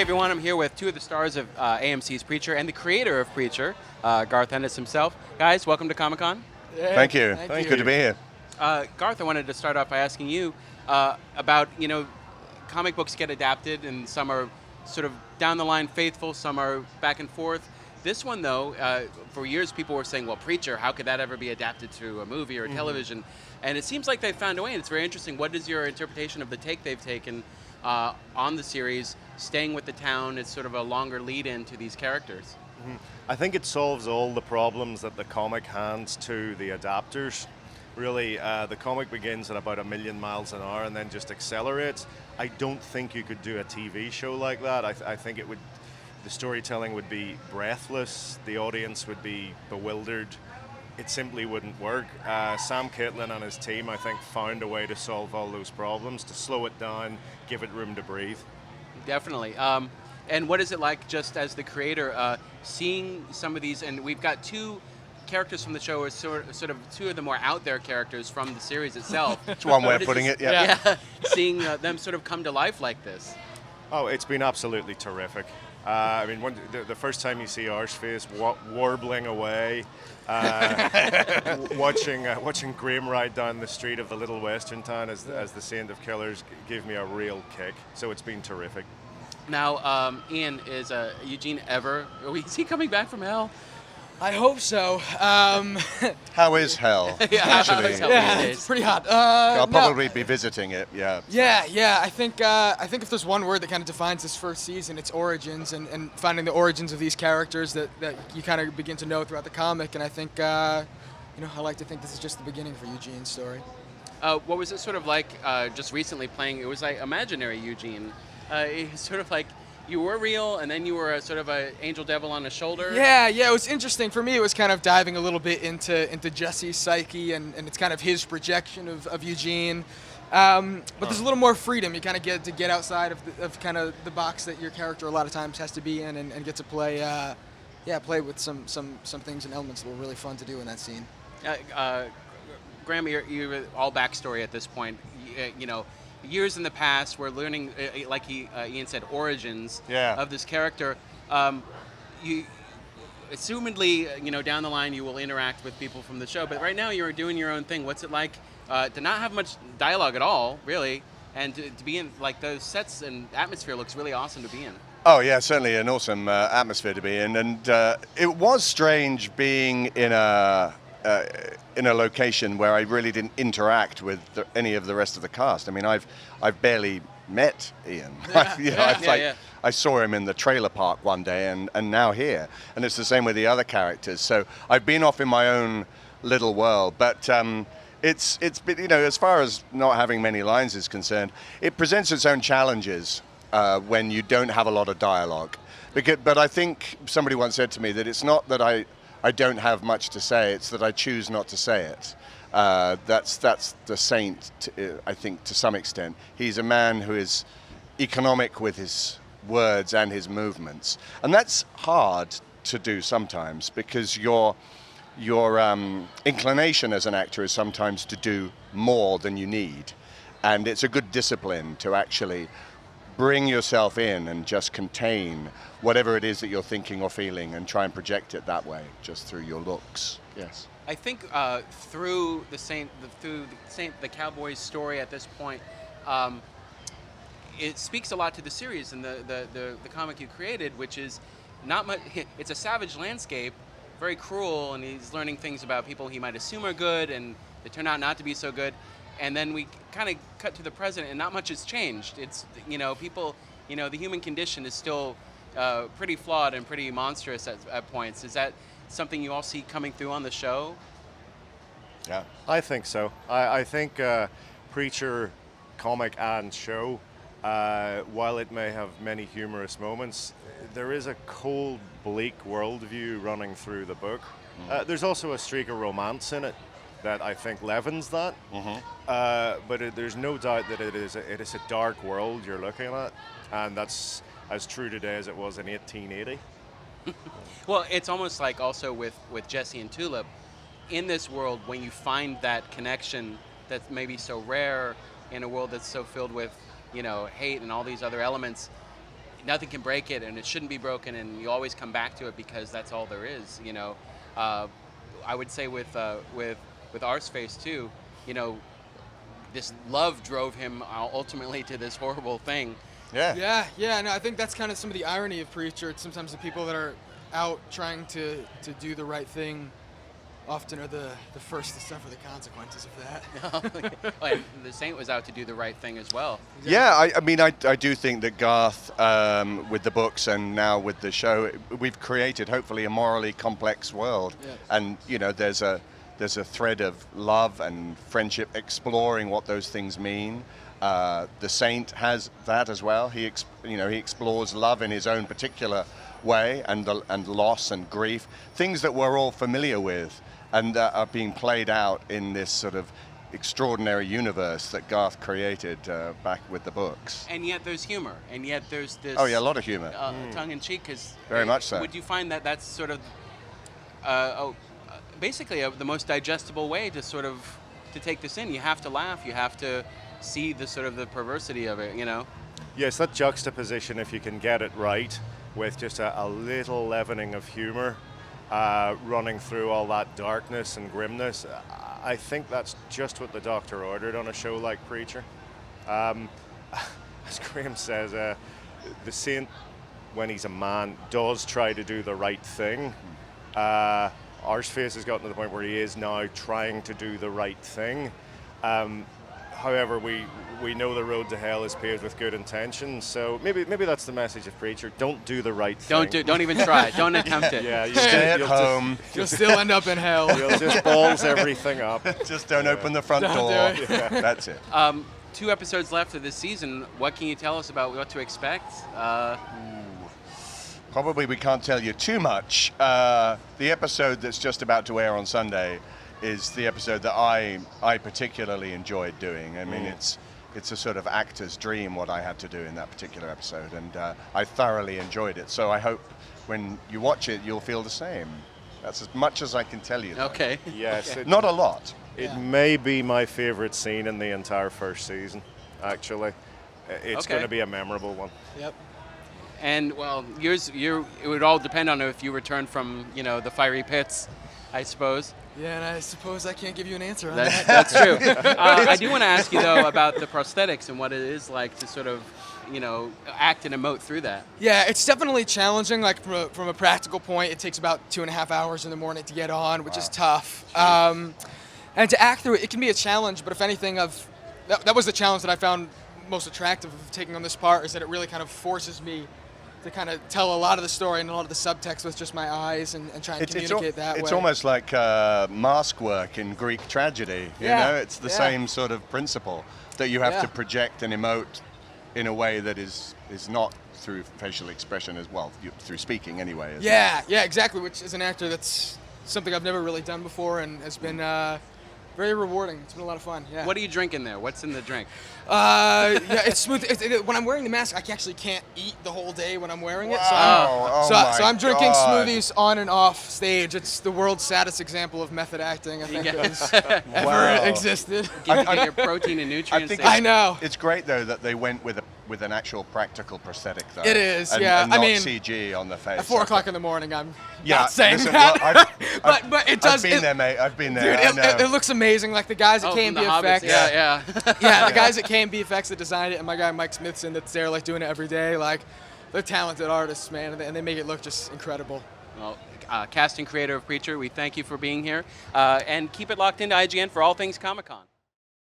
Hey everyone, I'm here with two of the stars of AMC's Preacher and the creator of Preacher, Garth Ennis himself. Guys, welcome to Comic-Con. Yeah, Thank you. thank you. Good to be here. Garth, I wanted to start off by asking you about, comic books get adapted and some are sort of down the line faithful, some are back and forth. This one, though, for years people were saying, well, Preacher, how could that ever be adapted to a movie or television? And it seems like they found a way, and it's very interesting. What is your interpretation of the take they've taken on the series, staying with the town as sort of a longer lead-in to these characters? I think it solves all the problems that the comic hands to the adapters. Really, the comic begins at about 1,000,000 miles an hour and then just accelerates. I don't think you could do a TV show like that. I think it would, the storytelling would be breathless, the audience would be bewildered. It simply wouldn't work. Sam Catlin and his team, I think, found a way to solve all those problems, to slow it down, give it room to breathe. Definitely. And what is it like, just as the creator, seeing some of these, and we've got two characters from the show, are sort of two of the more out there characters from the series itself. It's one way of putting it, yeah. Seeing them sort of come to life like this. Oh, it's been absolutely terrific. I mean, the first time you see Arseface warbling away, watching Graham ride down the street of the little western town as the Saint of Killers gave me a real kick. So it's been terrific. Now, Ian, is Eugene ever? Is he coming back from hell? I hope so. How is hell? Actually, Yeah, it's pretty hot. I'll no. probably be visiting it. Yeah. Yeah. I think if there's one word that kind of defines this first season, it's origins, and finding the origins of these characters that you kind of begin to know throughout the comic. And I think, I like to think this is just the beginning for Eugene's story. What was it sort of like just recently playing? It was like imaginary Eugene. It's sort of like you were real, and then you were a sort of an angel devil on a shoulder. Yeah. It was interesting for me. It was kind of diving a little bit into Jesse's psyche, and it's kind of his projection of Eugene. But there's a little more freedom. You kind of get to get outside of kind of the box that your character a lot of times has to be in, and get to play with some things and elements that were really fun to do in that scene. Graham, you're all backstory at this point. Years in the past, we're learning, like Ian said, origins of this character. You, assumedly, down the line, you will interact with people from the show. But right now, you're doing your own thing. What's it like to not have much dialogue at all, really, and to be in like those sets and atmosphere looks really awesome to be in. Oh yeah, certainly an awesome atmosphere to be in, and it was strange being in a location where I really didn't interact with any of the rest of the cast. I mean, I've barely met Ian. I saw him in the trailer park one day, and now here, and it's the same with the other characters. So I've been off in my own little world, but it's been, as far as not having many lines is concerned, it presents its own challenges when you don't have a lot of dialogue. But I think somebody once said to me that it's not that I don't have much to say, it's that I choose not to say it. That's the Saint, I think, to some extent. He's a man who is economic with his words and his movements. And that's hard to do sometimes, because your inclination as an actor is sometimes to do more than you need. And it's a good discipline to actually bring yourself in and just contain whatever it is that you're thinking or feeling, and try and project it that way, just through your looks. Yes. I think through the Cowboys story at this point, it speaks a lot to the series and the comic you created, which is not much. It's a savage landscape, very cruel, and he's learning things about people he might assume are good, and they turn out not to be so good. And then we kind of cut to the present, and not much has changed. It's, people, the human condition is still pretty flawed and pretty monstrous at points. Is that something you all see coming through on the show? Yeah, I think so. I think Preacher, comic and show, while it may have many humorous moments, there is a cold, bleak worldview running through the book. There's also a streak of romance in it that I think leavens that. But there's no doubt that it is a dark world you're looking at, and that's as true today as it was in 1880. Well, it's almost like also with Jesse and Tulip, in this world, when you find that connection that's maybe so rare in a world that's so filled with, hate and all these other elements, nothing can break it, and it shouldn't be broken, and you always come back to it because that's all there is. I would say with Arseface too, this love drove him ultimately to this horrible thing. Yeah. No, I think that's kind of some of the irony of Preacher. It's sometimes the people that are out trying to do the right thing often are the first to suffer the consequences of that. Well, the Saint was out to do the right thing as well. Exactly. Yeah, I mean, I do think that Garth, with the books and now with the show, we've created hopefully a morally complex world. Yes. And there's a thread of love and friendship exploring what those things mean. The Saint has that as well. He explores love in his own particular way, and loss and grief, things that we're all familiar with, and are being played out in this sort of extraordinary universe that Garth created back with the books. And yet there's humor, and yet there's this. Oh yeah, a lot of humor. Tongue-in-cheek, because Very much so. Would you find that that's sort of basically the most digestible way to take this in? You have to laugh. You have to see the sort of the perversity of it. Yes, that juxtaposition, if you can get it right, with just a little leavening of humor running through all that darkness and grimness, I think that's just what the Doctor ordered on a show like Preacher. As Graham says, the Saint, when he's a man, does try to do the right thing. Arseface has gotten to the point where he is now trying to do the right thing. However, we know the road to hell is paved with good intentions, so maybe that's the message of Preacher. Don't do the right thing. Don't even try. Don't attempt it. Yeah, Stay at home. You'll still end up in hell. You'll just balls everything up. Just don't open the front Don't door. do it. That's it. 2 episodes left of this season. What can you tell us about what to expect? Probably we can't tell you too much. The episode that's just about to air on Sunday is the episode that I particularly enjoyed doing. I mean, it's a sort of actor's dream what I had to do in that particular episode, and I thoroughly enjoyed it. So I hope when you watch it, you'll feel the same. That's as much as I can tell you. Though. Okay. Yes. Not a lot. It may be my favorite scene in the entire first season, actually. It's Okay. going to be a memorable one. Yep. And well, it would all depend on if you return from the fiery pits, I suppose. Yeah, and I suppose I can't give you an answer on That's that. true. I do want to ask you though about the prosthetics and what it is like to sort of act and emote through that. Yeah, it's definitely challenging. Like from a practical point, it takes about 2.5 hours in the morning to get on, which is tough. And to act through it, it can be a challenge. But if anything, that was the challenge that I found most attractive of taking on this part, is that it really kind of forces me to kind of tell a lot of the story and a lot of the subtext with just my eyes and try and communicate that way. It's almost like mask work in Greek tragedy. It's the same sort of principle that you have to project and emote in a way that is not through facial expression as well, through speaking anyway. Yeah, exactly. Which as an actor, that's something I've never really done before, and has been very rewarding. It's been a lot of fun. Yeah. What are you drinking there? What's in the drink? Yeah, it's smooth. When I'm wearing the mask, I actually can't eat the whole day when I'm wearing it. Wow. So I'm drinking God. smoothies on and off stage. It's the world's saddest example of method acting I think has ever Wow. existed. Get your protein and nutrients. I know. It's great though that they went with an actual practical prosthetic though. It is, and, yeah. And not I mean, CG on the face. At 4 o'clock in the morning, I'm Yeah, not saying listen, that. well, but it does. I've been there, mate. I've been there. Dude, I know. it looks amazing. Like the guys at from the KMB Hobbits. Effects. Yeah. Yeah, the guys at KMB Effects that designed it, and my guy Mike Smithson that's there like doing it every day. Like, they're talented artists, man, and they make it look just incredible. Well, cast and creator of Preacher, we thank you for being here, and keep it locked into IGN for all things Comic-Con.